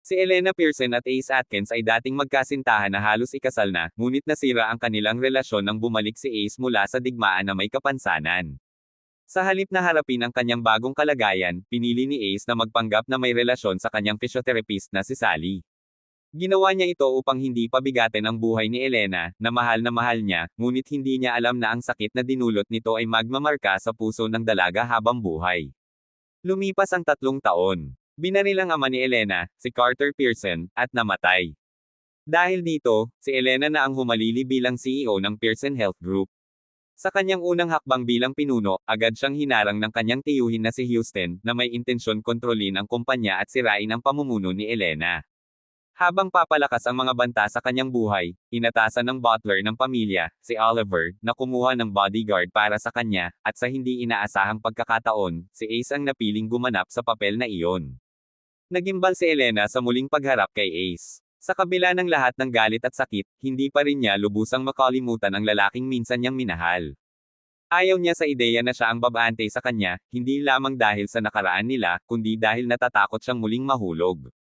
Si Elena Pearson at Ace Atkins ay dating magkasintahan na halos ikasal na, ngunit nasira ang kanilang relasyon nang bumalik si Ace mula sa digmaan na may kapansanan. Sa halip na harapin ang kanyang bagong kalagayan, pinili ni Ace na magpanggap na may relasyon sa kanyang physiotherapist na si Sally. Ginawa niya ito upang hindi pabigatin ang buhay ni Elena, na mahal niya, ngunit hindi niya alam na ang sakit na dinulot nito ay magmamarka sa puso ng dalaga habang buhay. Lumipas ang 3 taon. Binaril ang ama ni Elena, si Carter Pearson, at namatay. Dahil dito, si Elena na ang humalili bilang CEO ng Pearson Health Group. Sa kanyang unang hakbang bilang pinuno, agad siyang hinarang ng kanyang tiyuhin na si Houston, na may intensyon kontrolin ang kumpanya at sirain ang pamumuno ni Elena. Habang papalakas ang mga banta sa kanyang buhay, inatasan ng butler ng pamilya, si Oliver, na kumuha ng bodyguard para sa kanya, at sa hindi inaasahang pagkakataon, si Ace ang napiling gumanap sa papel na iyon. Nagimbal si Elena sa muling pagharap kay Ace. Sa kabila ng lahat ng galit at sakit, hindi pa rin niya lubusang makalimutan ang lalaking minsan niyang minahal. Ayaw niya sa ideya na siya ang babante sa kanya, hindi lamang dahil sa nakaraan nila, kundi dahil natatakot siyang muling mahulog.